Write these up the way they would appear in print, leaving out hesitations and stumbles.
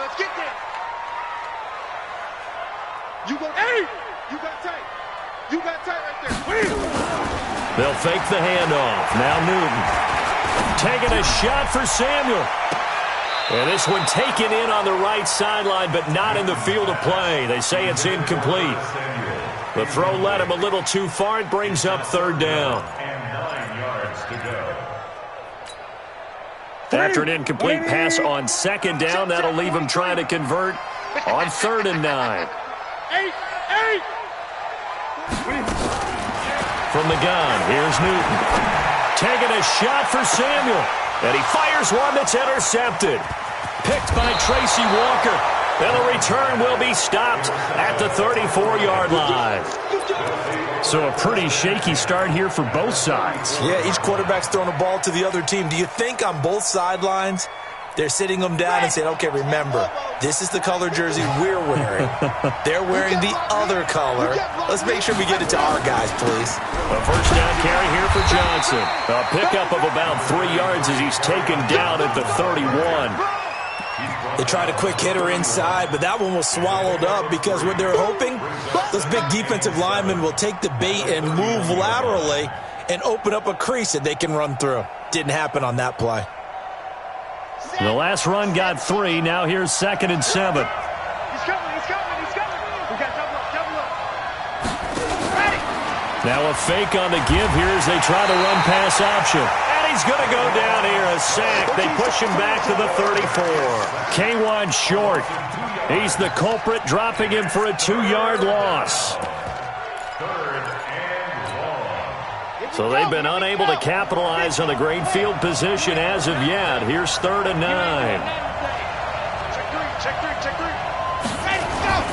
let's get there. You go tight. You got tight. You got tight right there. They'll fake the handoff. Now Newton. Taking a shot for Samuel. And this one taken in on the right sideline, but not in the field of play. They say it's incomplete. The throw led him a little too far. It brings up third down. After an incomplete pass on second down, that'll leave him trying to convert on 3rd and 9. From the gun, here's Newton. Taking a shot for Samuel. And he fires one that's intercepted. Picked by Tracy Walker. And the return will be stopped at the 34-yard line. So a pretty shaky start here for both sides. Yeah, each quarterback's throwing a ball to the other team. Do you think on both sidelines they're sitting them down and saying, okay, remember, this is the color jersey we're wearing. They're wearing the other color. Let's make sure we get it to our guys, please. A first down carry here for Johnson. A pickup of about 3 yards as he's taken down at the 31. They tried a quick hitter inside, but that one was swallowed up because what they're hoping, those big defensive linemen will take the bait and move laterally and open up a crease that they can run through. Didn't happen on that play. The last run got 3. Now here's 2nd and 7. He's coming. We got double up. Ready. Now a fake on the give here as they try to run pass option. And he's going to go down here, a sack. They push him back to the 34. K1 short. He's the culprit, dropping him for a 2-yard loss. So they've been unable to capitalize on the great field position as of yet. Here's 3rd and 9. Check three. Ready, go.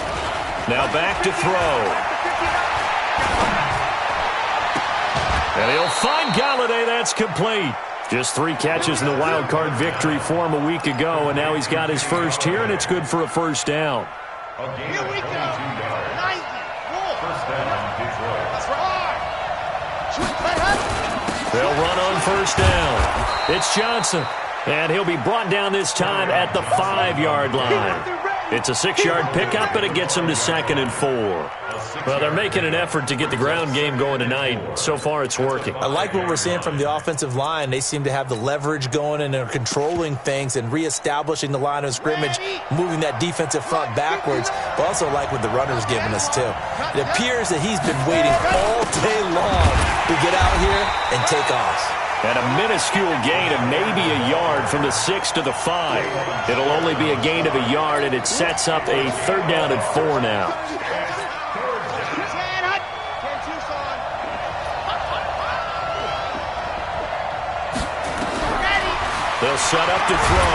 Now back to throw. And he'll find Galladay. That's complete. Just 3 catches in the wild card victory for him a week ago, and now he's got his first here, and it's good for a first down. Here we go. 90. First down, Detroit. That's right. They'll run on first down. It's Johnson, and he'll be brought down this time at the 5-yard line. It's a 6-yard pickup, and it gets him to 2nd and 4. Well, they're making an effort to get the ground game going tonight. So far, it's working. I like what we're seeing from the offensive line. They seem to have the leverage going, and they're controlling things and reestablishing the line of scrimmage, moving that defensive front backwards. But also like what the runner's giving us, too. It appears that he's been waiting all day long to get out here and take off. And a minuscule gain of maybe a yard from the 6 to the 5. It'll only be a gain of a yard, and it sets up a 3rd down and 4 now. They'll set up to throw.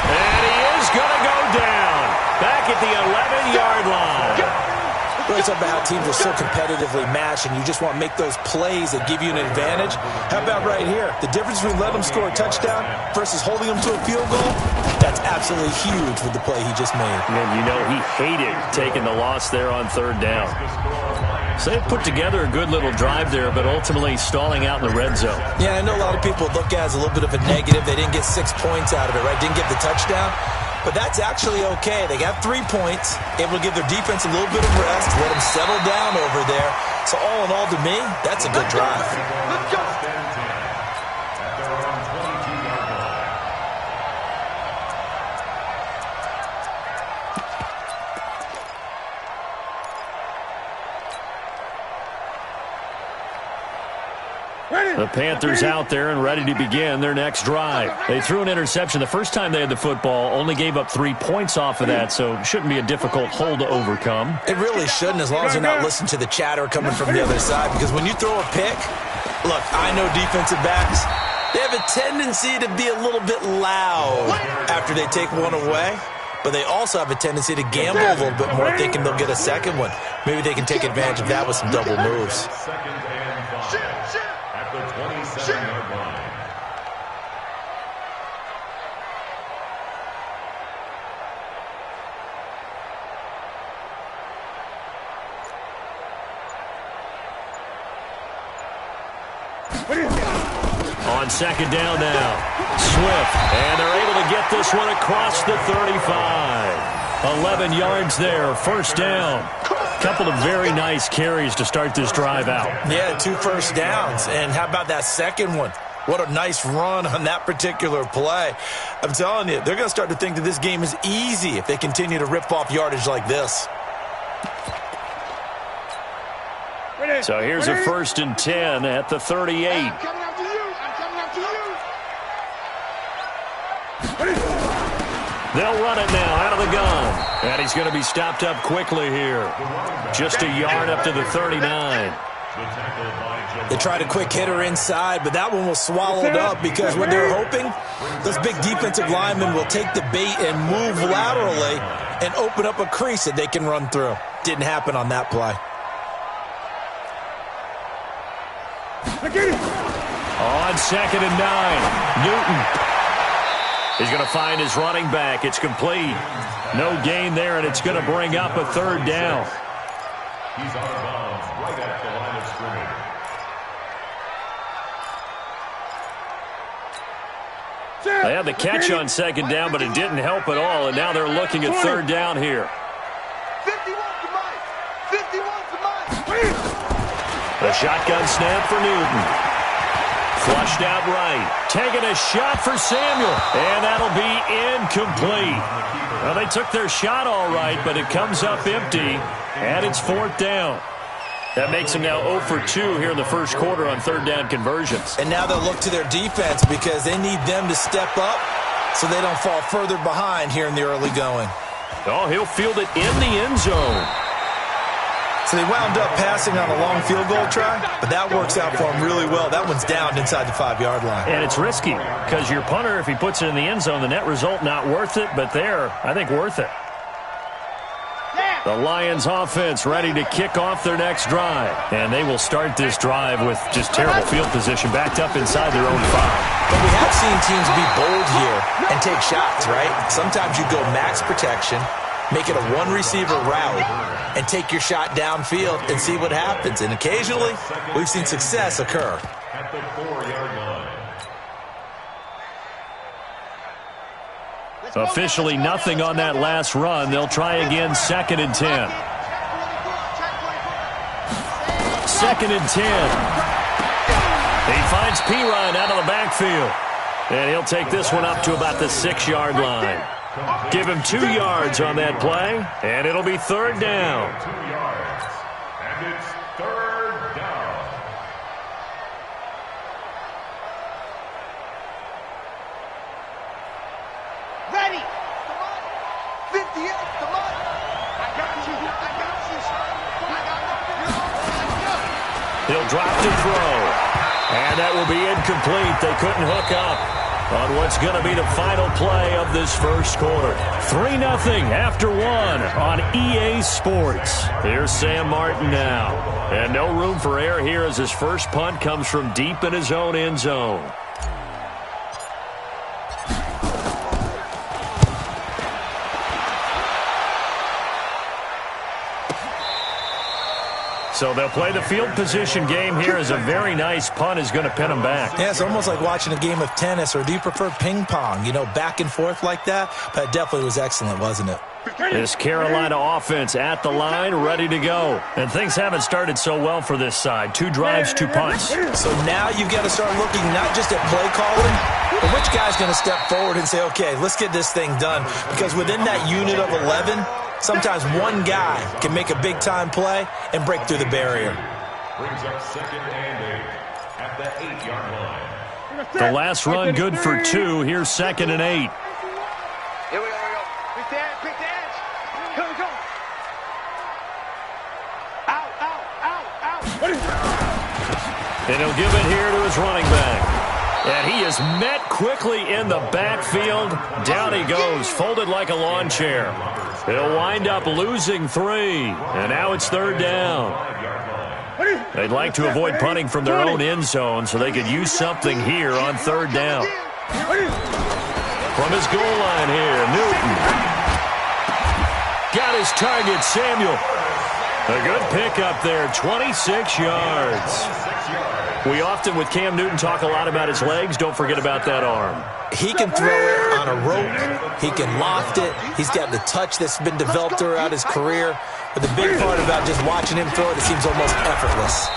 And he is going to go down. Back at the 11-yard line. It's about how teams are so competitively matched, and you just want to make those plays that give you an advantage. How about right here? The difference between letting them score a touchdown versus holding them to a field goal, that's absolutely huge with the play he just made. And you know he hated taking the loss there on 3rd down. So they put together a good little drive there, but ultimately stalling out in the red zone. Yeah, I know a lot of people look at it as a little bit of a negative. They didn't get 6 points out of it, right? Didn't get the touchdown. But that's actually okay. They got 3 points, able to give their defense a little bit of rest, let them settle down over there. So all in all, to me, that's a good drive. Let's go. The Panthers out there and ready to begin their next drive. They threw an interception the first time they had the football, only gave up 3 points off of that, so it shouldn't be a difficult hole to overcome. It really shouldn't, as long as they're not listening to the chatter coming from the other side, because when you throw a pick, look, I know defensive backs, they have a tendency to be a little bit loud after they take one away, but they also have a tendency to gamble a little bit more, thinking they'll get a second one. Maybe they can take advantage of that with some double moves. On second down now. Swift, and they're able to get this one across the 35. 11 yards there, first down. Couple of very nice carries to start this drive out. Yeah, 2 first downs. And how about that second one? What a nice run on that particular play. I'm telling you, they're going to start to think that this game is easy if they continue to rip off yardage like this. So here's a 1st and 10 at the 38. I'm coming after you. I'm coming after you. They'll run it now out of the gun. And he's going to be stopped up quickly here. Just a yard up to the 39. They tried a quick hitter inside, but that one was swallowed up because what they're hoping, those big defensive linemen will take the bait and move laterally and open up a crease that they can run through. Didn't happen on that play. On 2nd and 9, Newton. He's going to find his running back. It's complete. No gain there, and it's going to bring up a 3rd down. He's out of bounds right at the line of scrimmage. They had the catch on 2nd down, but it didn't help at all, and now they're looking at 3rd down here. 51 to Mike. 51 to Mike. The shotgun snap for Newton. Flushed out right. Taking a shot for Samuel, and that'll be incomplete. Well, they took their shot all right, but it comes up empty, and it's 4th down. That makes them now 0 for 2 here in the first quarter on 3rd down conversions. And now they'll look to their defense because they need them to step up so they don't fall further behind here in the early going. Oh, he'll field it in the end zone. So they wound up passing on a long field goal try, but that works out for them really well. That one's down inside the 5-yard line. And it's risky because your punter, if he puts it in the end zone, the net result not worth it, but there, I think worth it. The Lions offense ready to kick off their next drive. And they will start this drive with just terrible field position backed up inside their own 5. But we have seen teams be bold here and take shots, right? Sometimes you go max protection, make it a 1-receiver route, and take your shot downfield and see what happens. And occasionally, we've seen success occur. At the 4-yard line. Officially nothing on that last run. They'll try again 2nd and 10. 2nd and 10. He finds Perine out of the backfield. And he'll take this one up to about the 6-yard line. Give him 2 yards on that play, and it'll be 3rd down. 2 yards. And it's 3rd down. Ready. 58 to Mike. I got you. I got you. He'll drop to throw. And that will be incomplete. They couldn't hook up on what's going to be the final play of this first quarter. 3-0 after 1 on EA Sports. Here's Sam Martin now. And no room for error here as his first punt comes from deep in his own end zone. So they'll play the field position game here as a very nice punt is going to pin them back. Yeah, it's almost like watching a game of tennis, or do you prefer ping pong? You know, back and forth like that? But it definitely was excellent, wasn't it? This Carolina offense at the line, ready to go. And things haven't started so well for this side. 2 drives, 2 punts. So now you've got to start looking not just at play calling, but which guy's going to step forward and say, okay, let's get this thing done. Because within that unit of 11, sometimes one guy can make a big-time play and break through the barrier. Brings up 2nd and 8 at the 8-yard line. The last run good for 2. Here's 2nd and 8. Here we go. Quick dance. Quick dance. Go. Out. And he'll give it here to his running back. And he is met quickly in the backfield. Down he goes, folded like a lawn chair. They'll wind up losing 3. And now it's 3rd down. They'd like to avoid punting from their own end zone so they could use something here on 3rd down. From his goal line here, Newton. Got his target, Samuel. A good pickup there, 26 yards. 26 yards. We often, with Cam Newton, talk a lot about his legs. Don't forget about that arm. He can throw it on a rope. He can loft it. He's got the touch that's been developed throughout his career. But the big part about just watching him throw it, it seems almost effortless.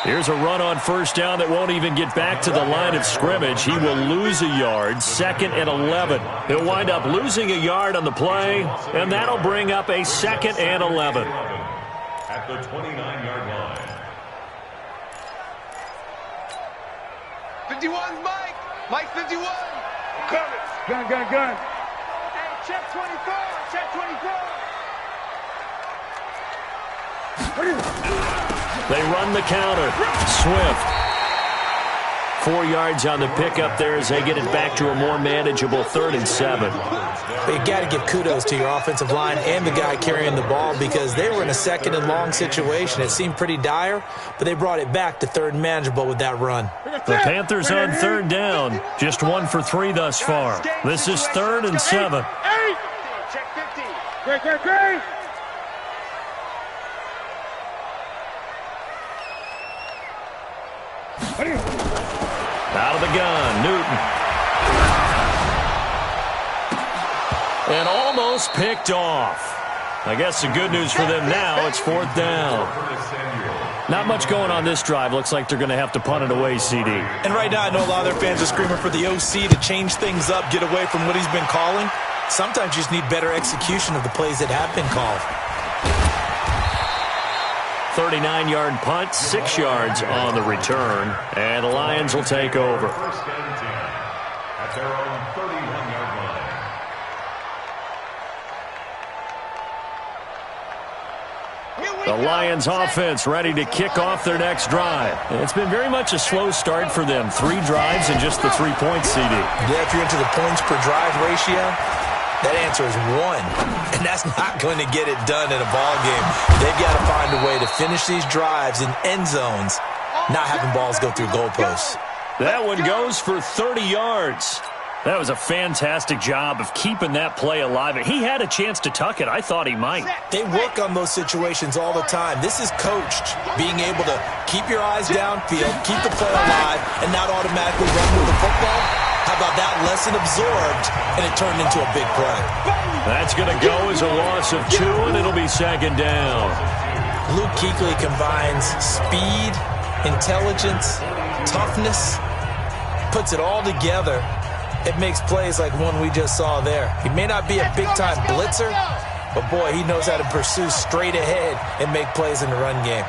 Here's a run on first down that won't even get back to the line of scrimmage. He will lose a yard, 2nd and 11. He'll wind up losing a yard on the play, and that'll bring up a 2nd and 11. At the 29-yard line. 51's Mike. Mike 51. Coming. Gun. Hey, check 24. Check 24. They run the counter. Swift. 4 yards on the pickup there as they get it back to a more manageable 3rd and 7. You got to give kudos to your offensive line and the guy carrying the ball because they were in a 2nd and long situation. It seemed pretty dire, but they brought it back to 3rd and manageable with that run. The Panthers on 3rd down. Just 1 for 3 thus far. This is 3rd and 7. Check 50. Great. Out of the gun, Newton. And almost picked off. I guess the good news for them now, it's 4th down. Not much going on this drive. Looks like they're going to have to punt it away, CD. And right now, I know a lot of their fans are screaming for the OC to change things up, get away from what he's been calling. Sometimes you just need better execution of the plays that have been called. 39-yard punt, 6 yards on the return, and the Lions will take over. 1st and 10 at their own 31-yard line. The Lions offense ready to kick off their next drive. It's been very much a slow start for them. 3 drives and just the 3-point CD. Yeah, if you're into the points per drive ratio, that answer is 1. And that's not going to get it done in a ball game. They've got to find a way to finish these drives in end zones, not having balls go through goalposts. That one goes for 30 yards. That was a fantastic job of keeping that play alive. He had a chance to tuck it. I thought he might. They work on those situations all the time. This is coached, being able to keep your eyes downfield, keep the play alive, and not automatically run with the football. How about that lesson absorbed, and it turned into a big play? That's going to go as a loss of 2, and it'll be 2nd down. Luke Kuechly combines speed, intelligence, toughness, puts it all together. It makes plays like one we just saw there. He may not be a big-time blitzer, but, boy, he knows how to pursue straight ahead and make plays in the run game.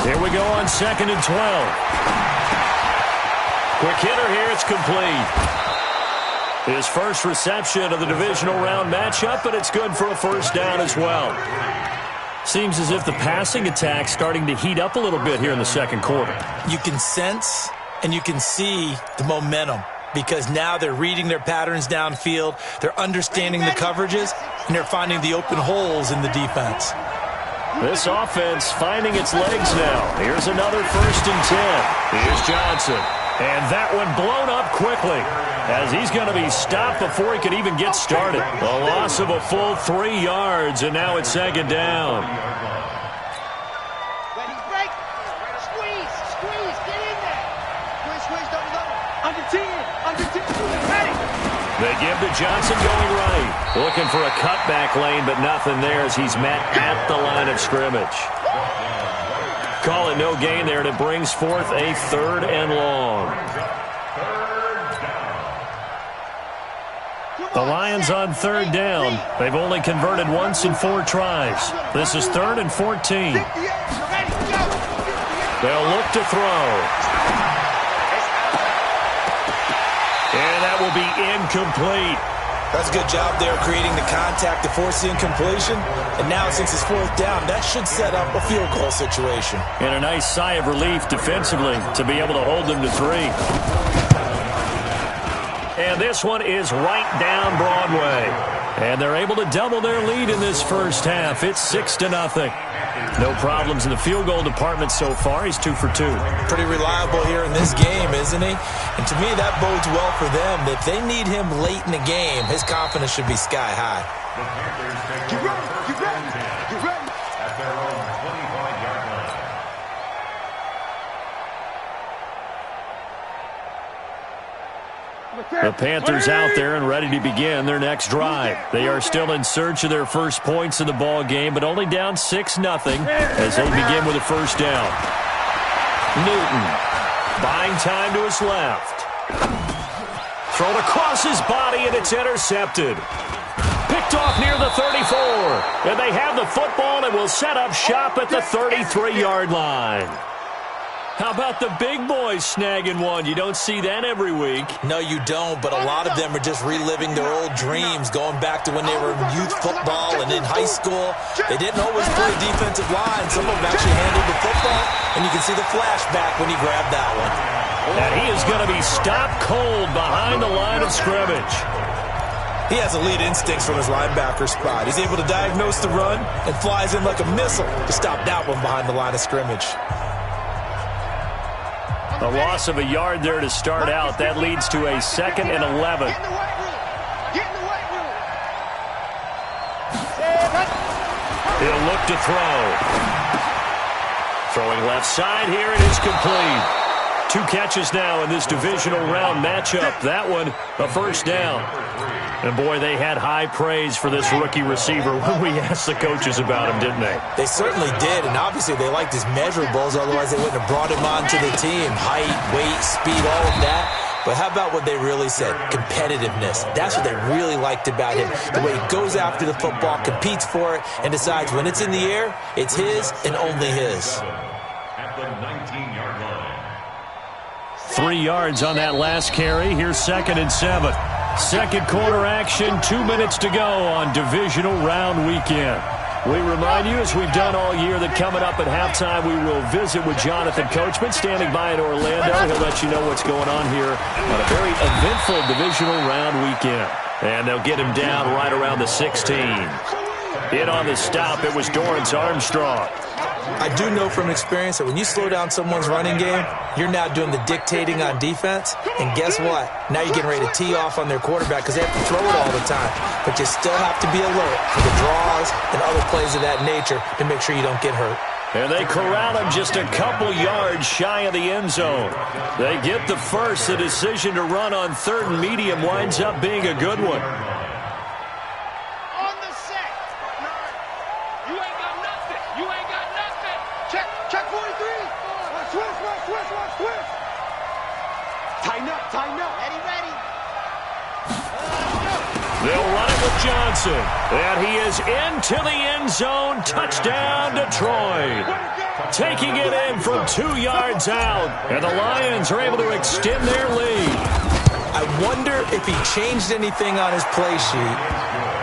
Here we go on 2nd and 12. Quick hitter here, it's complete. His first reception of the divisional round matchup, but it's good for a 1st down as well. Seems as if the passing attack's starting to heat up a little bit here in the 2nd quarter. You can sense and you can see the momentum because now they're reading their patterns downfield, they're understanding the coverages, and they're finding the open holes in the defense. This offense finding its legs now. Here's another 1st and 10. Here's Johnson. And that one blown up quickly as he's going to be stopped before he could even get started. A loss of a full 3 yards, and now it's 2nd down. Ready, break. Squeeze, get in there. Squeeze, double. Under 10. Ready. They give to Johnson going right. Looking for a cutback lane, but nothing there as he's met at the line of scrimmage. Call it no gain there, and it brings forth a 3rd and long. The Lions on 3rd down. They've only converted once in 4 tries. This is 3rd and 14. They'll look to throw. And that will be incomplete. That's a good job there creating the contact to force the incompletion. And now since it's 4th down, that should set up a field goal situation. And a nice sigh of relief defensively to be able to hold them to 3. And this one is right down Broadway. And they're able to double their lead in this first half. It's 6-0. No problems in the field goal department so far. He's 2 for 2. Pretty reliable here in this game, isn't he? And to me, that bodes well for them. If they need him late in the game, his confidence should be sky high. Get ready. At their own 25-yard line. The Panthers out there and ready to begin their next drive. They are still in search of their first points in the ball game, but only down 6-0 as they begin with a first down. Newton buying time to his left. Thrown across his body, and it's intercepted. Picked off near the 34. And they have the football and will set up shop at the 33-yard line. How about the big boys snagging one? You don't see that every week. No, you don't, but a lot of them are just reliving their old dreams, going back to when they were in youth football and in high school. They didn't always play defensive line. Some of them actually handled the football, and you can see the flashback when he grabbed that one. And he is going to be stopped cold behind the line of scrimmage. He has elite instincts from his linebacker spot. He's able to diagnose the run and flies in like a missile to stop that one behind the line of scrimmage. A loss of a yard there to start out. That leads to a 2nd and 11. He'll look to throw. Throwing left side here, it is complete. 2 catches now in this divisional round matchup. That one, a first down. And, boy, they had high praise for this rookie receiver when we asked the coaches about him, didn't they? They certainly did, and obviously they liked his measurables, otherwise they wouldn't have brought him onto the team. Height, weight, speed, all of that. But how about what they really said? Competitiveness. That's what they really liked about him. The way he goes after the football, competes for it, and decides when it's in the air, it's his and only his. At the 19-yard line. 3 yards on that last carry. Here's 2nd and 7. Second quarter action, 2 minutes to go on divisional round weekend. We remind you, as we've done all year, that coming up at halftime, we will visit with Jonathan Coachman, standing by in Orlando. He'll let you know what's going on here on a very eventful divisional round weekend. And they'll get him down right around the 16. In on the stop, it was Dorrance Armstrong. I do know from experience that when you slow down someone's running game, you're now doing the dictating on defense. And guess what? Now you're getting ready to tee off on their quarterback because they have to throw it all the time. But you still have to be alert for the draws and other plays of that nature to make sure you don't get hurt. And they corral him just a couple yards shy of the end zone. They get the first. The decision to run on 3rd and medium winds up being a good one. They'll run it with Johnson. And he is into the end zone. Touchdown, Detroit. Taking it in from 2 yards out. And the Lions are able to extend their lead. I wonder if he changed anything on his play sheet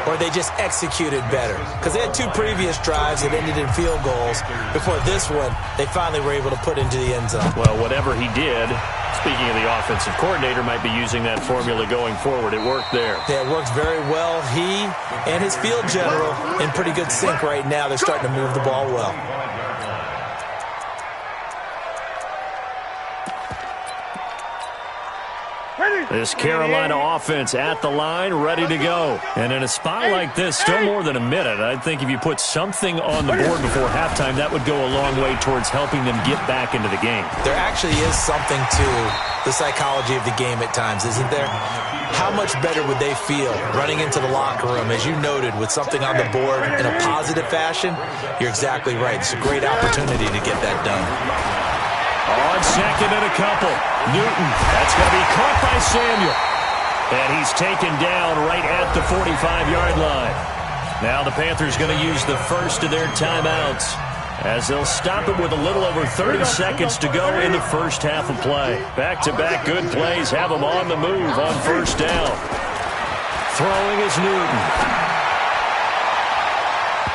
or they just executed better. Because they had 2 previous drives that ended in field goals. Before this one, they finally were able to put into the end zone. Well, whatever he did, speaking of the offensive coordinator, might be using that formula going forward. It worked there. Yeah, it worked very well. He and his field general in pretty good sync right now. They're starting to move the ball well. This Carolina offense at the line, ready to go. And in a spot like this, still more than a minute. I think if you put something on the board before halftime, that would go a long way towards helping them get back into the game. There actually is something to the psychology of the game at times, isn't there? How much better would they feel running into the locker room, as you noted, with something on the board in a positive fashion? You're exactly right. It's a great opportunity to get that done. On 2nd and a couple. Newton, that's going to be caught by Samuel. And he's taken down right at the 45-yard line. Now the Panthers going to use the first of their timeouts as they'll stop it with a little over 30 seconds to go in the first half of play. Back-to-back good plays have them on the move on first down. Throwing is Newton.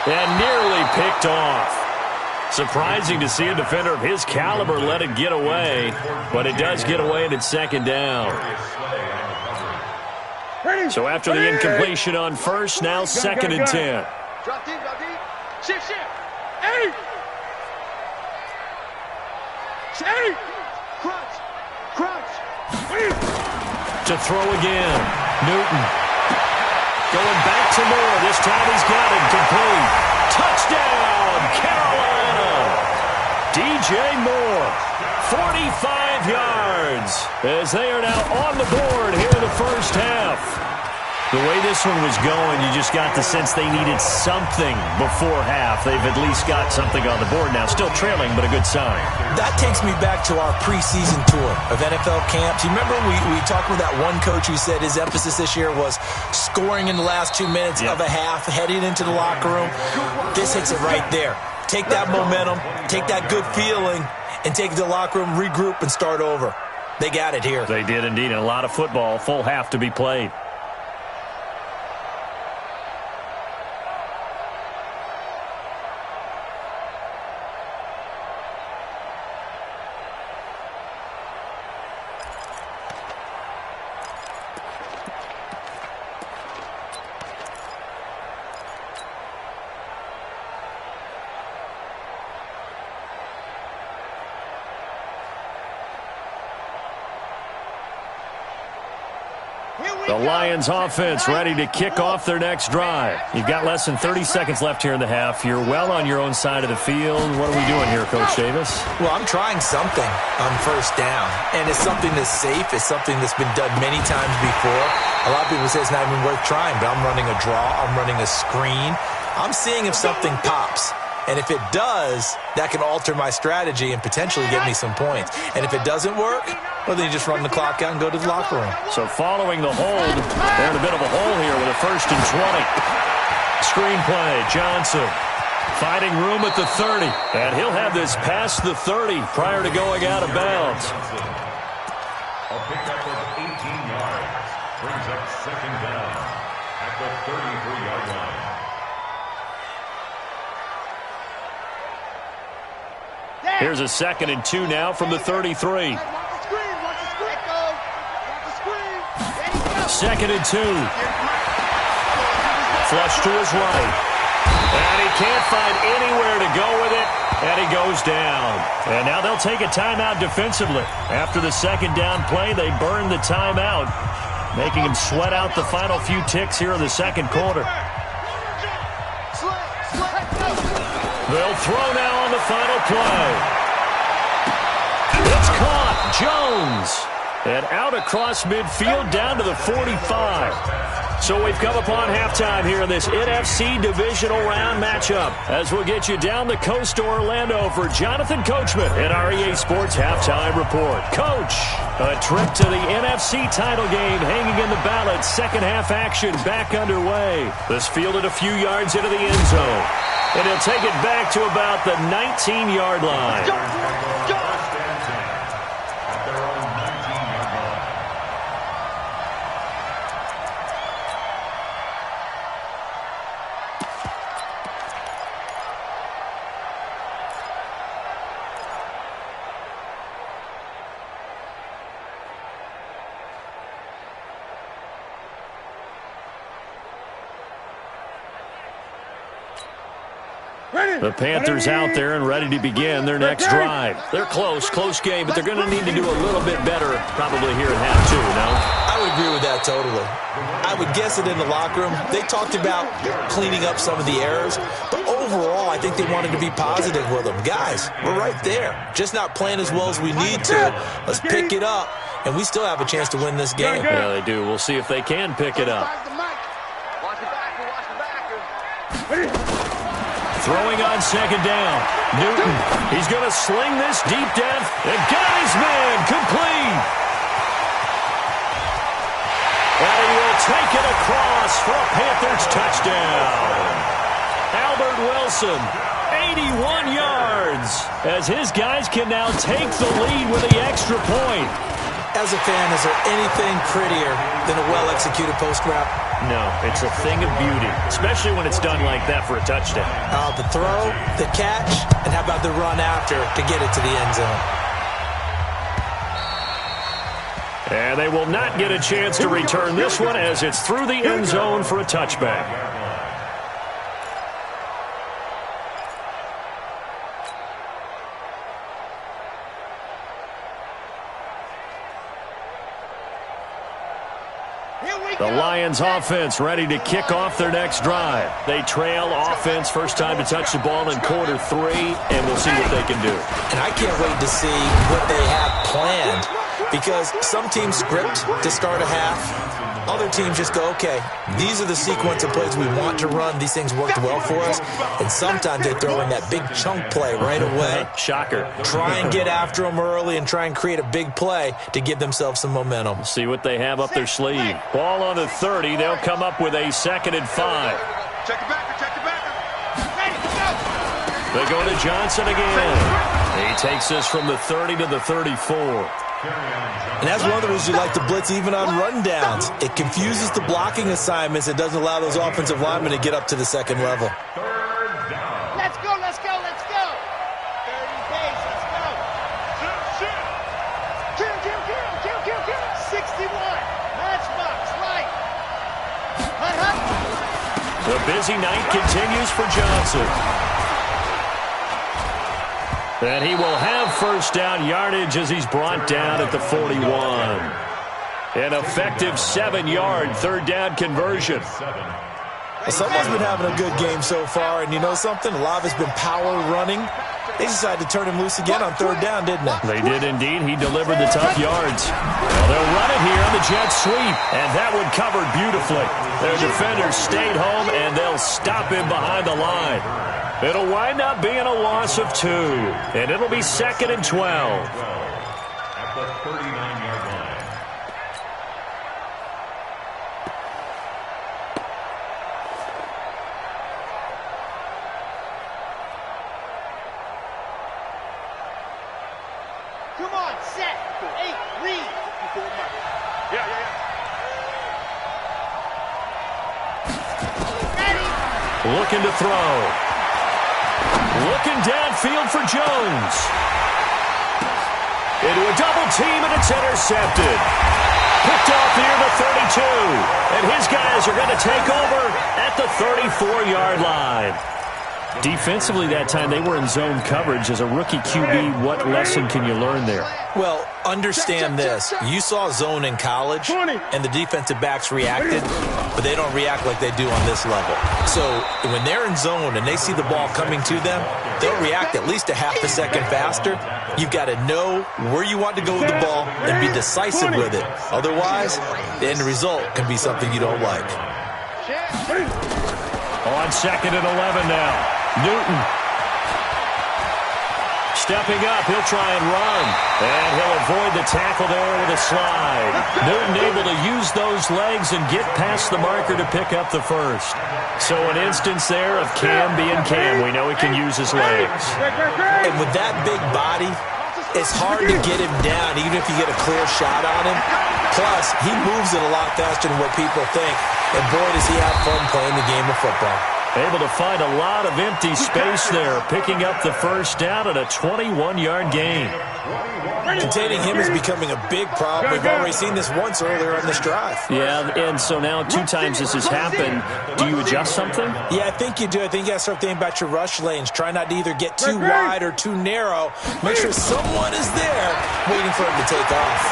And nearly picked off. Surprising to see a defender of his caliber let it get away, but it does get away and it's 2nd down. So after the incompletion on first, now 2nd and 10. Drop deep, shift. Hey! Crunch. To throw again. Newton. Going back to Moore. This time he's got it complete. Touchdown, Carolina. DJ Moore, 45 yards, as they are now on the board here in the first half. The way this one was going, you just got the sense they needed something before half. They've at least got something on the board now. Still trailing, but a good sign. That takes me back to our preseason tour of NFL camps. You remember we talked with that one coach who said his emphasis this year was scoring in the last 2 minutes of a half, heading into the locker room. This hits it right there. Take that momentum, take that good feeling, and take it to the locker room, regroup, and start over. They got it here. They did indeed. And a lot of football, full half to be played. The Lions offense ready to kick off their next drive. You've got less than 30 seconds left here in the half. You're well on your own side of the field. What are we doing here, Coach Davis? Well, I'm trying something on first down, and it's something that's safe. It's something that's been done many times before. A lot of people say it's not even worth trying, but I'm running a draw. I'm running a screen. I'm seeing if something pops. And if it does, that can alter my strategy and potentially get me some points. And if it doesn't work, well, then you just run the clock out and go to the locker room. So following the hold, they're in a bit of a hole here with a 1st and 20. Screenplay, Johnson finding room at the 30. And he'll have this past the 30 prior to going out of bounds. A pickup of 18 yards brings up 2nd down at the 33-yard line. Here's a 2nd and 2 now from the 33. 2nd and 2. Flush to his right. And he can't find anywhere to go with it. And he goes down. And now they'll take a timeout defensively. After the 2nd down play, they burn the timeout, making him sweat out the final few ticks here in the 2nd quarter. They'll throw now on the final play. It's caught. Jones. And out across midfield down to the 45. So we've come upon halftime here in this NFC divisional round matchup. As we'll get you down the coast to Orlando for Jonathan Coachman in our EA Sports Halftime Report. Coach, a trip to the NFC title game hanging in the balance. 2nd half action back underway. This fielded a few yards into the end zone. And he'll take it back to about the 19-yard line. The Panthers out there and ready to begin their next drive. They're close game, but they're going to need to do a little bit better probably here in half 2, no? I would agree with that totally. I would guess it in the locker room. They talked about cleaning up some of the errors, but overall, I think they wanted to be positive with them. Guys, we're right there. Just not playing as well as we need to. Let's pick it up, and we still have a chance to win this game. Yeah, they do. We'll see if they can pick it up. Throwing on 2nd down. Newton, he's going to sling this deep down. And got his man complete. And he will take it across for a Panthers touchdown. Albert Wilson, 81 yards, as his guys can now take the lead with the extra point. As a fan, is there anything prettier than a well-executed post route? No, it's a thing of beauty, especially when it's done like that for a touchdown. The throw, the catch, and how about the run after to get it to the end zone? And they will not get a chance to return this one as it's through the end zone for a touchback. Here we The Lions offense ready to kick off their next drive. They trail offense, first time to touch the ball in quarter 3, and we'll see what they can do. And I can't wait to see what they have planned, because some teams script to start a half. Other teams just go, okay, these are the sequence of plays we want to run. These things worked well for us. And sometimes they throw in that big chunk play right away. Shocker. Try and get after them early and try and create a big play to give themselves some momentum. See what they have up their sleeve. Ball on the 30. They'll come up with a 2nd and 5. Check it back. They go to Johnson again. He takes this from the 30 to the 34. And that's one of the reasons you like to blitz even on rundowns. It confuses the blocking assignments. It doesn't allow those offensive linemen to get up to the second level. Let's go. 30 pace, let's go. Kill. 61. Matchbox, right. The busy night continues for Johnson. And he will have first down yardage as he's brought down at the 41. An effective 7-yard third down conversion. Well, someone's been having a good game so far, and you know something? A lot of it's been power running. They decided to turn him loose again on third down, didn't they? They did indeed. He delivered the tough yards. Well, they'll run it here on the jet sweep, and that one covered beautifully. Their defenders stayed home, and they'll stop him behind the line. It'll wind up being a loss of 2, and it'll be 2nd and 12. At the 39-yard line. Come on, set. 8, read. Yeah. Ready. Looking to throw. Looking downfield for Jones. Into a double team, and it's intercepted. Picked off near the 32. And his guys are going to take over at the 34-yard line. Defensively that time, they were in zone coverage. As a rookie QB, what lesson can you learn there? Well, understand this. You saw zone in college, and the defensive backs reacted, but they don't react like they do on this level. So when they're in zone and they see the ball coming to them, they'll react at least a half a second faster. You've got to know where you want to go with the ball and be decisive with it. Otherwise, the end result can be something you don't like. On 2nd and 11 now. Newton. Stepping up, he'll try and run. And he'll avoid the tackle there with a slide. Newton able to use those legs and get past the marker to pick up the first. So an instance there of Cam being Cam. We know he can use his legs. And with that big body, it's hard to get him down even if you get a clear shot on him. Plus, he moves it a lot faster than what people think. And boy, does he have fun playing the game of football. Able to find a lot of empty space there, picking up the first down at a 21-yard gain. Containing him is becoming a big problem. We've already seen this once earlier on this drive. Yeah, and so now 2 times this has happened. Do you adjust something? Yeah, I think you do. I think you got to start thinking about your rush lanes. Try not to either get too wide or too narrow. Make sure someone is there waiting for him to take off.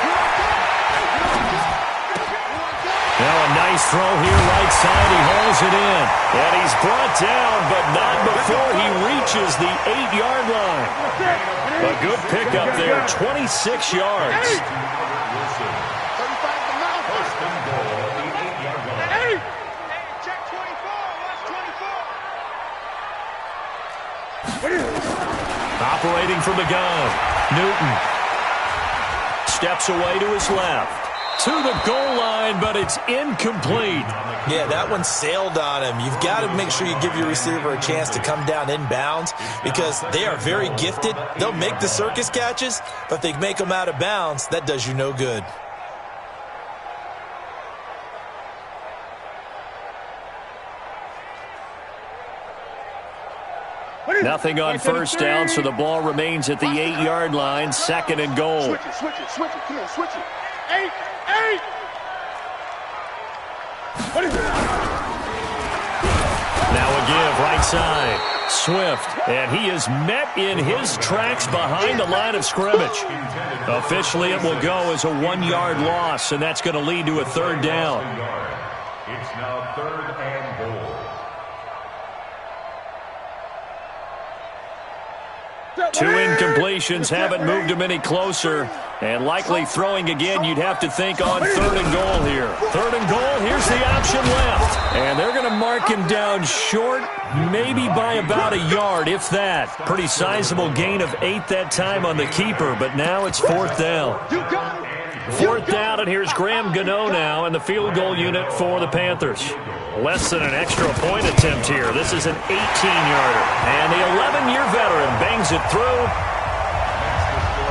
Now a nice throw here right side. He hauls it in. And he's brought down, but not before he reaches the 8-yard line. A good pickup there, 26 yards. Check 24. Watch 24. Operating from the gun. Newton steps away to his left. To the goal line, but it's incomplete. Yeah, that one sailed on him. You've got to make sure you give your receiver a chance to come down inbounds because they are very gifted. They'll make the circus catches, but if they make them out of bounds, that does you no good. Nothing on first down, so the ball remains at the 8-yard line, 2nd and goal. Switch it. Come on, switch it. 8. Now a give, right side. Swift, and he is met in his tracks behind the line of scrimmage. Officially, it will go as a 1-yard loss, and that's going to lead to a third down. It's now 3rd and goal. 2 incompletions haven't moved him any closer. And likely throwing again, you'd have to think on 3rd and goal here. 3rd and goal, here's the option left. And they're going to mark him down short, maybe by about a yard, if that. Pretty sizable gain of 8 that time on the keeper, but now it's 4th down. 4th down, and here's Graham Gano now in the field goal unit for the Panthers. Less than an extra point attempt here. This is an 18-yarder. And the 11-year veteran bangs it through.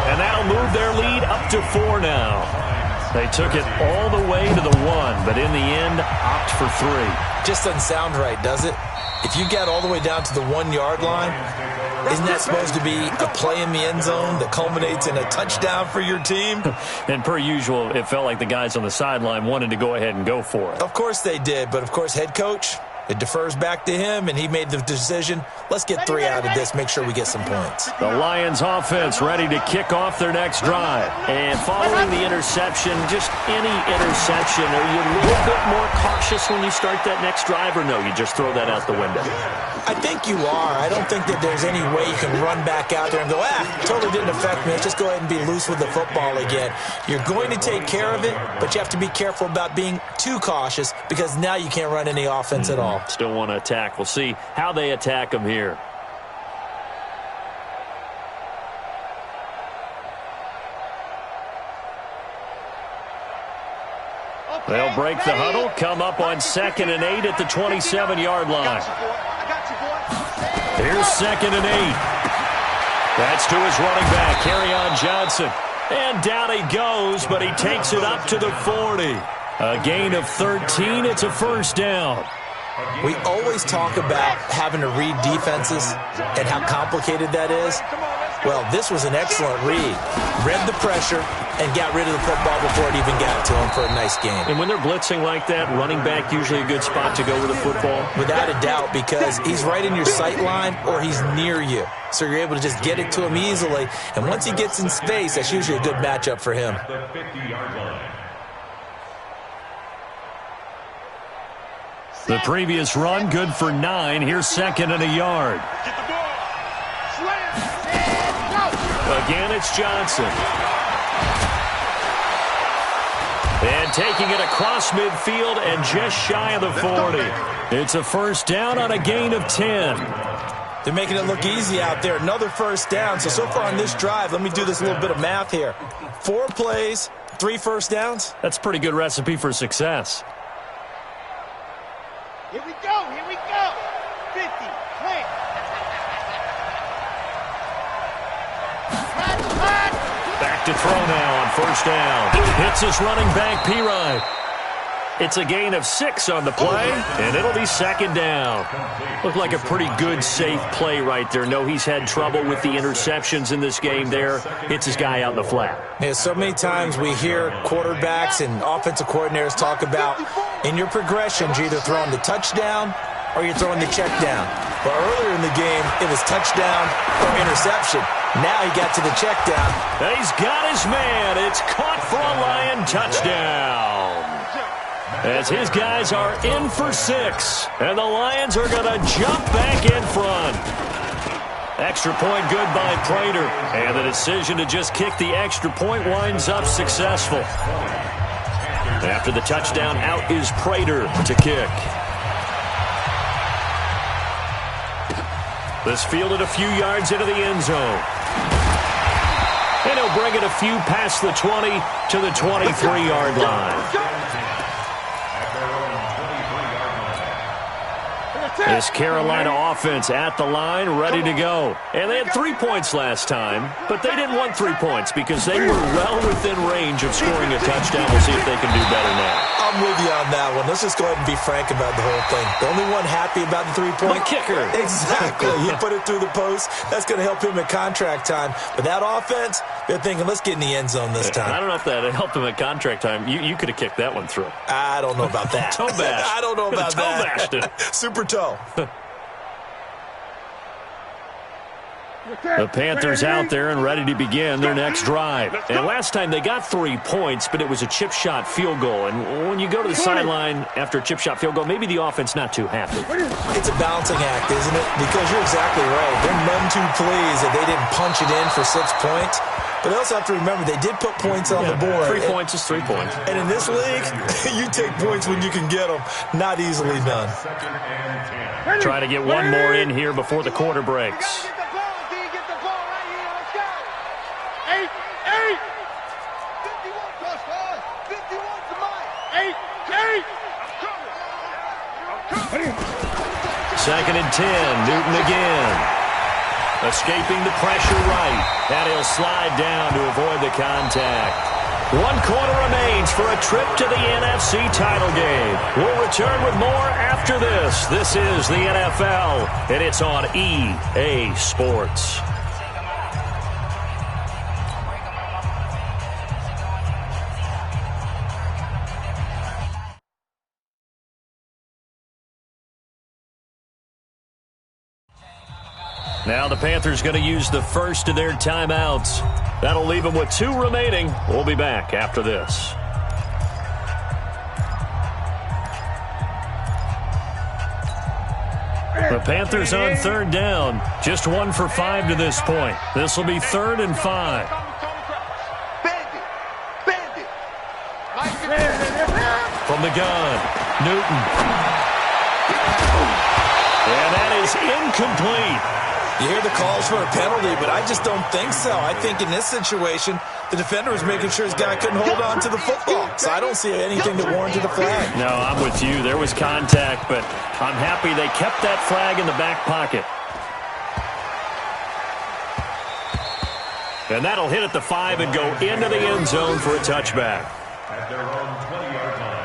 And that'll move their lead up to 4 now. They took it all the way to the 1, but in the end, opt for 3. Just doesn't sound right, does it? If you get all the way down to the 1-yard line, isn't that supposed to be a play in the end zone that culminates in a touchdown for your team? And per usual, it felt like the guys on the sideline wanted to go ahead and go for it. Of course they did, but of course head coach, it defers back to him, and he made the decision, let's get 3 out of this, make sure we get some points. The Lions offense ready to kick off their next drive. And following the interception, just any interception, are you a little bit more cautious when you start that next drive, or no, you just throw that out the window? I think you are. I don't think that there's any way you can run back out there and go, totally didn't affect me. Let's just go ahead and be loose with the football again. You're going to take care of it, but you have to be careful about being too cautious because now you can't run any offense at all. Still want to attack. We'll see how they attack them here. They'll break the huddle, come up on 2nd and 8 at the 27-yard line. Here's 2nd and 8. That's to his running back, Kerryon Johnson. And down he goes, but he takes it up to the 40. A gain of 13. It's a 1st down. We always talk about having to read defenses and how complicated that is. Well, this was an excellent read. Read the pressure and got rid of the football before it even got to him for a nice game. And when they're blitzing like that, running back usually a good spot to go with the football? Without a doubt, because he's right in your sight line or he's near you. So you're able to just get it to him easily. And once he gets in space, that's usually a good matchup for him. The 50-yard line. The previous run, good for 9. Here's 2nd and a yard. Again, it's Johnson. And taking it across midfield and just shy of the 40. It's a 1st down on a gain of 10. They're making it look easy out there. Another 1st down. So far on this drive, let me do this little bit of math here. 4 plays, 3 1st downs. That's a pretty good recipe for success. Here we go, 50, clear. Back to throw now on 1st down. Hits his running back, Pirine. It's a gain of 6 on the play, and it'll be 2nd down. Looked like a pretty good, safe play right there. No, he's had trouble with the interceptions in this game there. Hits his guy out in the flat. Yeah, so many times we hear quarterbacks and offensive coordinators talk about in your progressions, you're either throwing the touchdown or you're throwing the check down. But earlier in the game, it was touchdown or interception. Now he got to the check down. He's got his man. It's caught for a Lion touchdown. As his guys are in for 6. And the Lions are going to jump back in front. Extra point good by Prater. And the decision to just kick the extra point winds up successful. After the touchdown, out is Prater to kick. This fielded a few yards into the end zone. And he'll bring it a few past the 20 to the 23-yard line. This Carolina offense at the line, ready to go. And they had 3 points last time, but they didn't want 3 points because they were well within range of scoring a touchdown. We'll see if they can do better now. I'm with you on that one. Let's just go ahead and be frank about the whole thing. The only one happy about the 3-point? The kicker. Exactly. He put it through the post. That's going to help him at contract time. But that offense, they're thinking, let's get in the end zone this time. I don't know if that helped him at contract time. You could have kicked that one through. I don't know about that. Toe bash. I don't know about toe that. bashed it. Super toe. The Panthers out there and ready to begin their next drive. And last time they got 3 points, but it was a chip shot field goal. And when you go to the sideline after a chip shot field goal, maybe the offense not too happy. It's a balancing act, isn't it? Because you're exactly right. They're none too pleased that they didn't punch it in for 6 points. But they also have to remember they did put points on the board. 3 points is 3 points. And in this league, you take points when you can get them. Not easily done. Try to get one more in here before the quarter breaks. Second and 10, Newton again. Escaping the pressure right. And he'll slide down to avoid the contact. 1 quarter remains for a trip to the NFC title game. We'll return with more after this. This is the NFL, and it's on EA Sports. Now the Panthers going to use the first of their timeouts. That'll leave them with 2 remaining. We'll be back after this. The Panthers on 3rd down. Just 1 for 5 to this point. This will be 3rd and 5. From the gun, Newton. And that is incomplete. You hear the calls for a penalty, but I just don't think so. I think in this situation, the defender was making sure his guy couldn't hold on to the football. So I don't see anything that warranted a flag. No, I'm with you. There was contact, but I'm happy they kept that flag in the back pocket. And that'll hit at the 5 and go into the end zone for a touchback. At their own 20-yard line.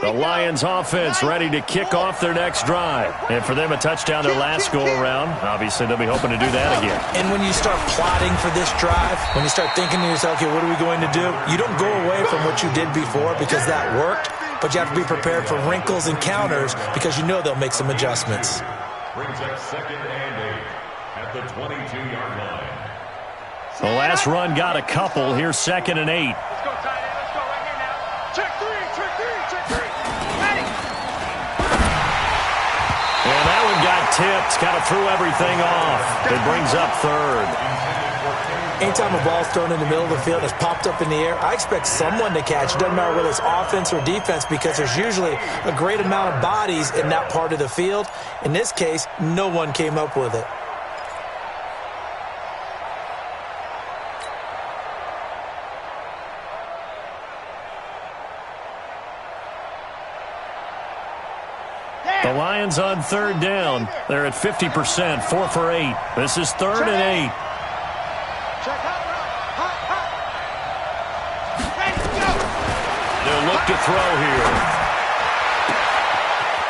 The Lions offense ready to kick off their next drive. And for them, a touchdown their last go-around. Obviously, they'll be hoping to do that again. And when you start plotting for this drive, when you start thinking to yourself, okay, what are we going to do? You don't go away from what you did before because that worked, but you have to be prepared for wrinkles and counters because you know they'll make some adjustments. Brings up 2nd and 8 at the 22-yard line. The last run got a couple. Here's 2nd and 8. Let's go, tight end. Let's go right here now. Check 3, check 3, check 3. Ready. And that one got tipped. Kind of threw everything off. It brings up 3rd. Anytime a ball's thrown in the middle of the field and it's popped up in the air, I expect someone to catch. It doesn't matter whether it's offense or defense because there's usually a great amount of bodies in that part of the field. In this case, no one came up with it. The Lions on 3rd down. They're at 50%, 4 for 8. This is 3rd and 8. They'll look to throw here.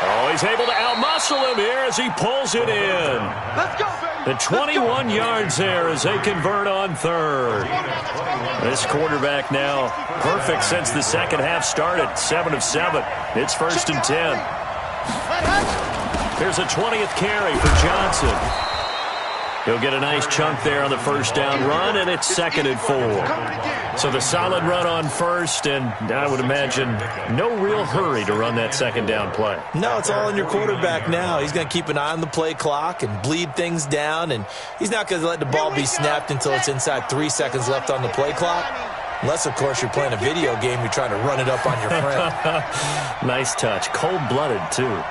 Oh, he's able to outmuscle him here as he pulls it in. Let's go, baby. The 21 yards there as they convert on 3rd. This quarterback now perfect since the second half started. 7 of 7. It's 1st and 10. Here's a 20th carry for Johnson. He'll get a nice chunk there on the first down run, and it's 2nd and 4. So the solid run on first, and I would imagine no real hurry to run that 2nd down play. No, it's all on your quarterback now. He's going to keep an eye on the play clock and bleed things down, and he's not going to let the ball be snapped until it's inside 3 seconds left on the play clock. Unless, of course, you're playing a video game, you're trying to run it up on your friend. Nice touch. Cold-blooded, too.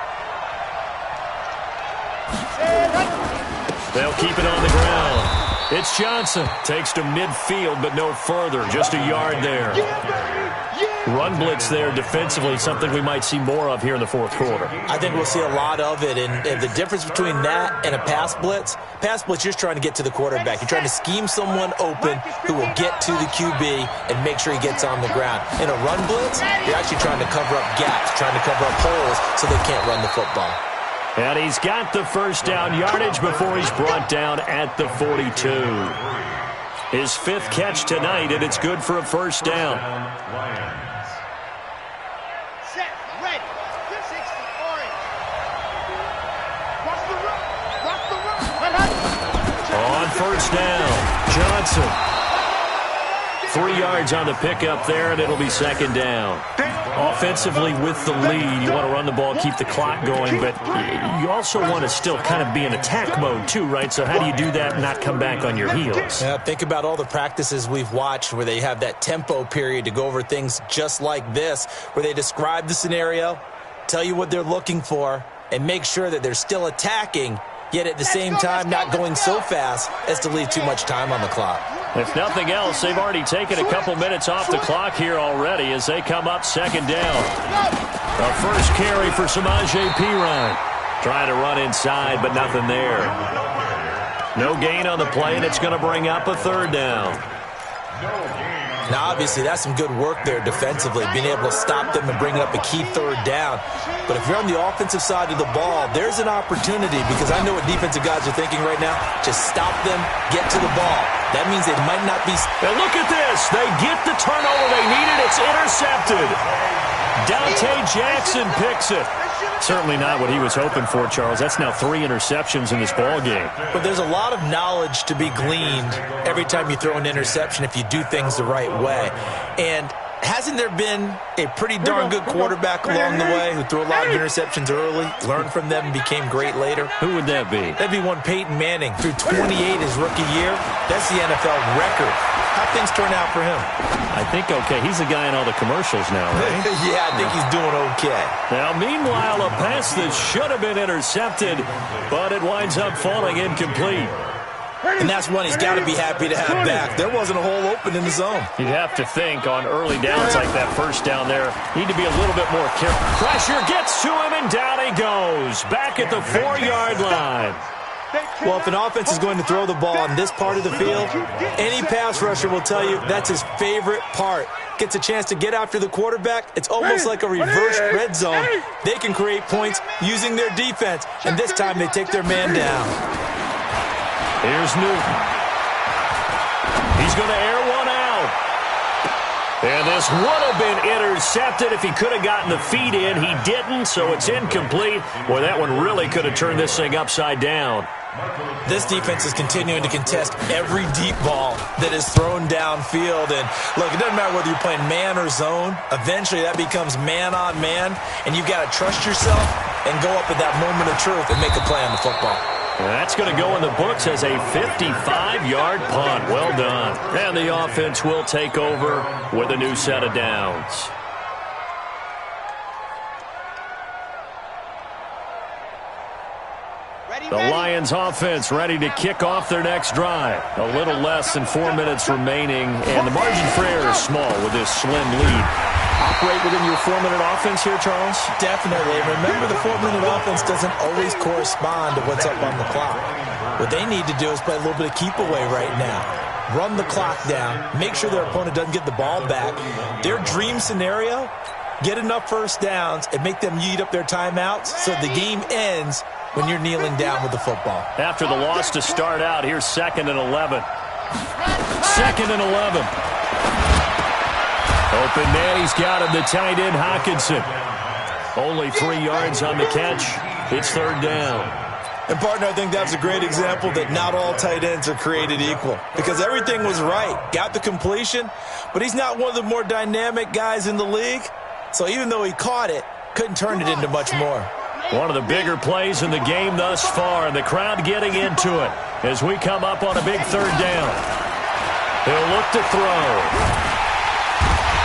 They'll keep it on the ground. It's Johnson. Takes to midfield, but no further. Just a yard there. Run blitz there defensively, something we might see more of here in the 4th quarter. I think we'll see a lot of it, and the difference between that and a pass blitz, you're just trying to get to the quarterback. You're trying to scheme someone open who will get to the QB and make sure he gets on the ground. In a run blitz, you're actually trying to cover up gaps, trying to cover up holes so they can't run the football. And he's got the first down yardage before he's brought down at the 42. His fifth catch tonight, and it's good for a first down. Set, ready. 60 orange. Watch the run. Watch the run. On first down, Johnson. 3 yards on the pickup there, and it'll be second down. Offensively with the lead, you want to run the ball, keep the clock going, but you also want to still kind of be in attack mode too, right? So how do you do that and not come back on your heels? Yeah, think about all the practices we've watched where they have that tempo period to go over things just like this, where they describe the scenario, tell you what they're looking for, and make sure that they're still attacking, yet at the same time not going so fast as to leave too much time on the clock. If nothing else, they've already taken a couple minutes off the clock here already as they come up second down. A first carry for Samaje Perine. Trying to run inside, but nothing there. No gain on the play, and it's going to bring up a third down. Now, obviously, that's some good work there defensively, being able to stop them and bring up a key third down. But if you're on the offensive side of the ball, there's an opportunity, because I know what defensive guys are thinking right now. Just stop them, get to the ball. That means they might not be... And look at this. They get the turnover they needed. It's intercepted. Dante Jackson picks it. Certainly not what he was hoping for, Charles. That's now 3 interceptions in this ball game. But there's a lot of knowledge to be gleaned every time you throw an interception if you do things the right way. And hasn't there been a pretty darn good quarterback along the way who threw a lot of interceptions early, learned from them, and became great later? Who would that be? That'd be one Peyton Manning. Threw 28 his rookie year. That's the NFL record. How'd things turn out for him? I think okay. He's the guy in all the commercials now, right? Yeah, I think he's doing okay. Now, meanwhile, a pass that should have been intercepted, but it winds up falling incomplete. And that's one he's got to be happy to have back. There wasn't a hole open in the zone. You'd have to think on early downs like that first down there, need to be a little bit more careful. Pressure gets to him, and down he goes. Back at the 4-yard line. Well, if an offense is going to throw the ball in this part of the field, any pass rusher will tell you that's his favorite part. Gets a chance to get after the quarterback. It's almost like a reverse red zone. They can create points using their defense, and this time they take their man down. Here's Newton. He's going to air one out. And this would have been intercepted if he could have gotten the feet in. He didn't, so it's incomplete. Boy, that one really could have turned this thing upside down. This defense is continuing to contest every deep ball that is thrown downfield. And, look, it doesn't matter whether you're playing man or zone. Eventually, that becomes man on man, and you've got to trust yourself and go up at that moment of truth and make a play on the football. That's going to go in the books as a 55-yard punt. Well done. And the offense will take over with a new set of downs. The Lions offense ready to kick off their next drive. A little less than 4 minutes remaining, and the margin for error is small with this slim lead. Operate within your 4-minute offense here, Charles? Definitely. Remember, the 4-minute offense doesn't always correspond to what's up on the clock. What they need to do is play a little bit of keep away right now. Run the clock down. Make sure their opponent doesn't get the ball back. Their dream scenario, get enough first downs and make them eat up their timeouts so the game ends when you're kneeling down with the football. After the loss to start out, here's 2nd and 11. 2nd and 11. Open man, he's got him, the tight end, Hockenson. Only 3 yards on the catch. It's 3rd down. And, partner, I think that's a great example that not all tight ends are created equal. Because everything was right. Got the completion, but he's not one of the more dynamic guys in the league. So even though he caught it, couldn't turn it into much more. One of the bigger plays in the game thus far, and the crowd getting into it as we come up on a big 3rd down. He'll look to throw.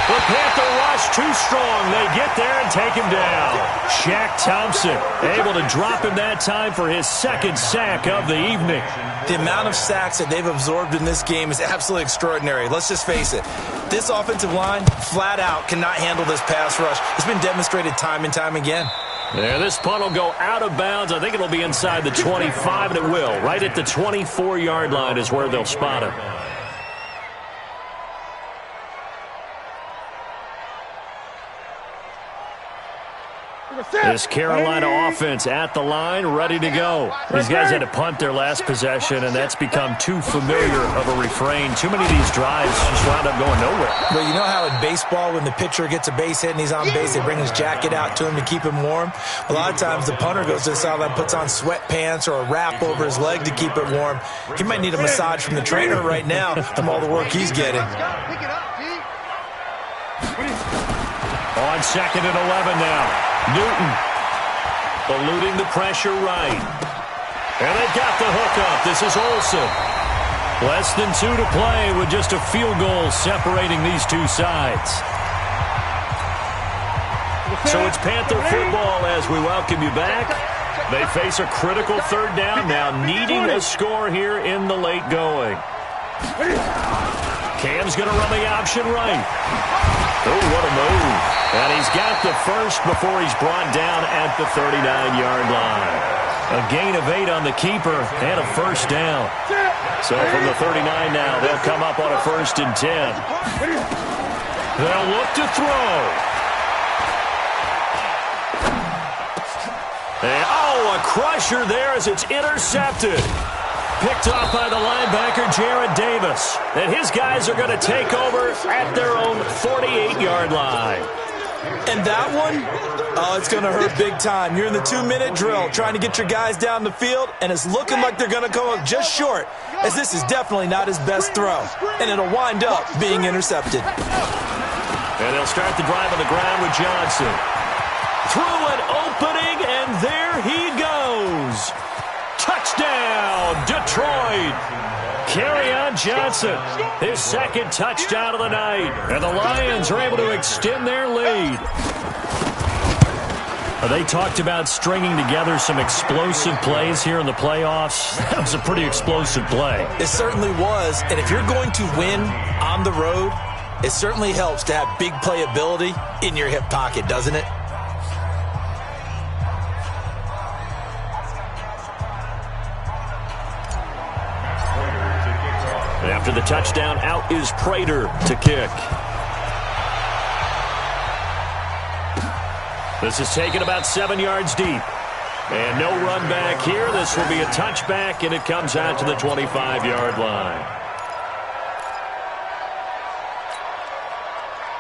The Panther rush too strong. They get there and take him down. Shaq Thompson able to drop him that time for his 2nd sack of the evening. The amount of sacks that they've absorbed in this game is absolutely extraordinary. Let's just face it. This offensive line, flat out, cannot handle this pass rush. It's been demonstrated time and time again. Yeah, this punt will go out of bounds. I think it'll be inside the 25, and it will. Right at the 24-yard line is where they'll spot him. This Carolina offense at the line, ready to go. These guys had to punt their last possession, and that's become too familiar of a refrain. Too many of these drives just wound up going nowhere. But you know how in baseball, when the pitcher gets a base hit and he's on base, they bring his jacket out to him to keep him warm? A lot of times the punter goes to the sideline, puts on sweatpants or a wrap over his leg to keep it warm. He might need a massage from the trainer right now from all the work he's getting. On 2nd and 11 now. Newton eluding the pressure right. And they've got the hook up. This is Olsen. Less than 2 to play with just a field goal separating these two sides. So it's Panther football as we welcome you back. They face a critical 3rd down now, needing a score here in the late going. Cam's going to run the option right. Oh, what a move. And he's got the first before he's brought down at the 39-yard line. A gain of 8 on the keeper and a first down. So from the 39 now, they'll come up on a 1st and 10. They'll look to throw. And, a crusher there as it's intercepted. Picked off by the linebacker, Jared Davis. And his guys are going to take over at their own 48-yard line. And that one, it's going to hurt big time. You're in the 2-minute drill trying to get your guys down the field, and it's looking like they're going to come up just short, as this is definitely not his best throw. And it'll wind up being intercepted. And they'll start the drive on the ground with Johnson. Through an opening, and there he goes. Touchdown, Detroit. Kerryon Johnson, his 2nd touchdown of the night. And the Lions are able to extend their lead. They talked about stringing together some explosive plays here in the playoffs. That was a pretty explosive play. It certainly was. And if you're going to win on the road, it certainly helps to have big playability in your hip pocket, doesn't it? After the touchdown, out is Prater to kick. This is taken about 7 yards deep. And no run back here. This will be a touchback, and it comes out to the 25-yard line.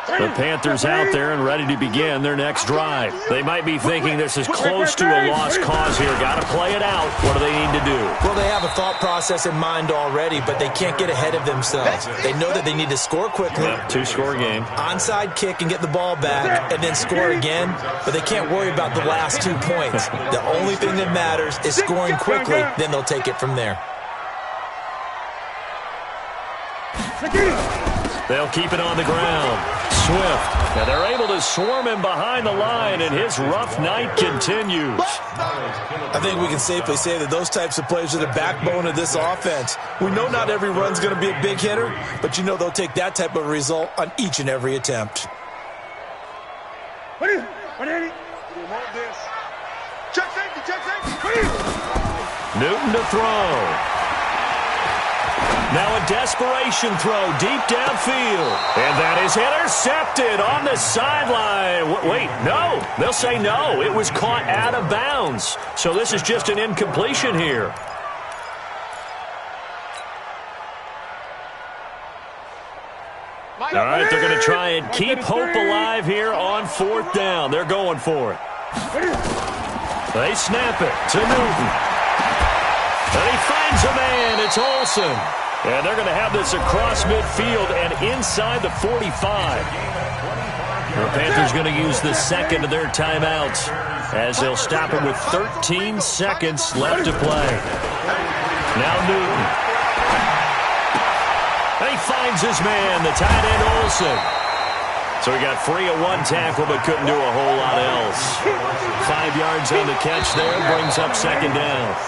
The Panthers out there and ready to begin their next drive. They might be thinking this is close to a lost cause here. Got to play it out. What do they need to do? Well, they have a thought process in mind already, but they can't get ahead of themselves. They know that they need to score quickly. Yep, 2-score game. Onside kick and get the ball back and then score again, but they can't worry about the last 2 points. The only thing that matters is scoring quickly, then they'll take it from there. They'll keep it on the ground. Swift. And they're able to swarm him behind the line, and his rough night continues. I think we can safely say that those types of plays are the backbone of this offense. We know not every run's going to be a big hitter, but you know they'll take that type of result on each and every attempt. Newton to throw. Now a desperation throw deep downfield. And that is intercepted on the sideline. Wait, no. They'll say no. It was caught out of bounds. So this is just an incompletion here. All right, they're going to try and keep hope alive here on 4th down. They're going for it. They snap it to Newton. And he finds a man. It's Olsen. And they're going to have this across midfield and inside the 45. The Panthers going to use the 2nd of their timeouts as they'll stop it with 13 seconds left to play. Now Newton. And he finds his man, the tight end Olsen. So he got free of 1 tackle but couldn't do a whole lot else. 5 yards on the catch there, brings up 2nd down.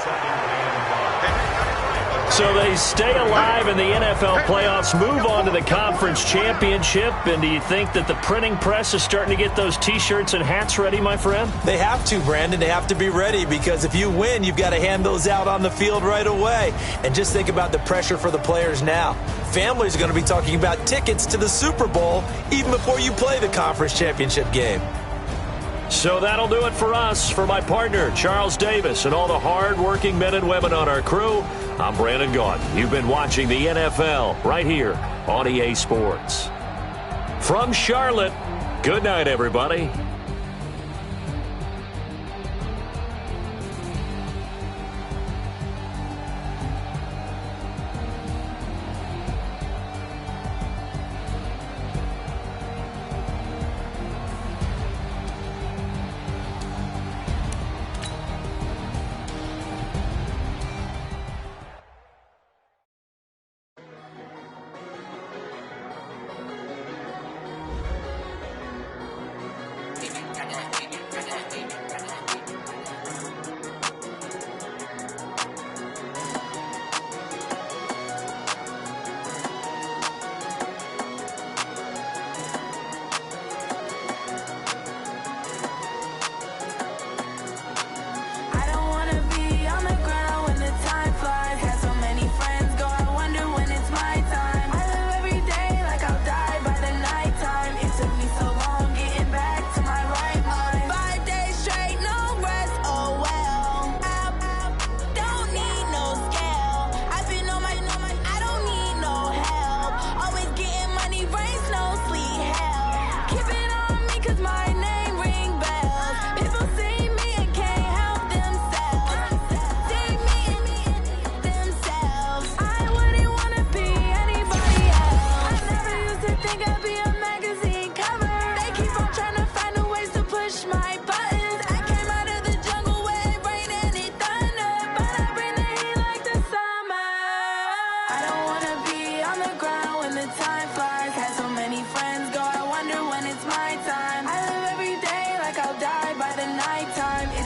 So they stay alive in the NFL playoffs, move on to the conference championship. And do you think that the printing press is starting to get those T-shirts and hats ready, my friend? They have to, Brandon. They have to be ready because if you win, you've got to hand those out on the field right away. And just think about the pressure for the players now. Families are going to be talking about tickets to the Super Bowl even before you play the conference championship game. So that'll do it for us. For my partner, Charles Davis, and all the hard-working men and women on our crew, I'm Brandon Gaudin. You've been watching the NFL right here on EA Sports. From Charlotte, good night, everybody.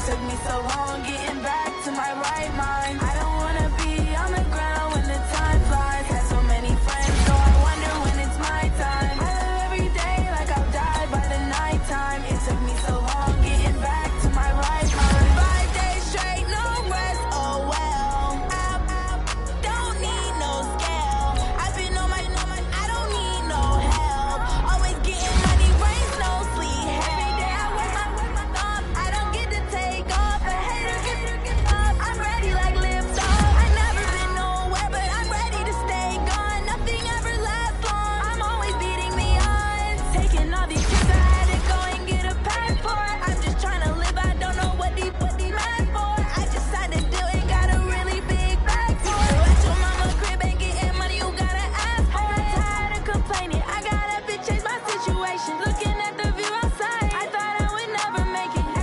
Took me so long getting back to my right mind.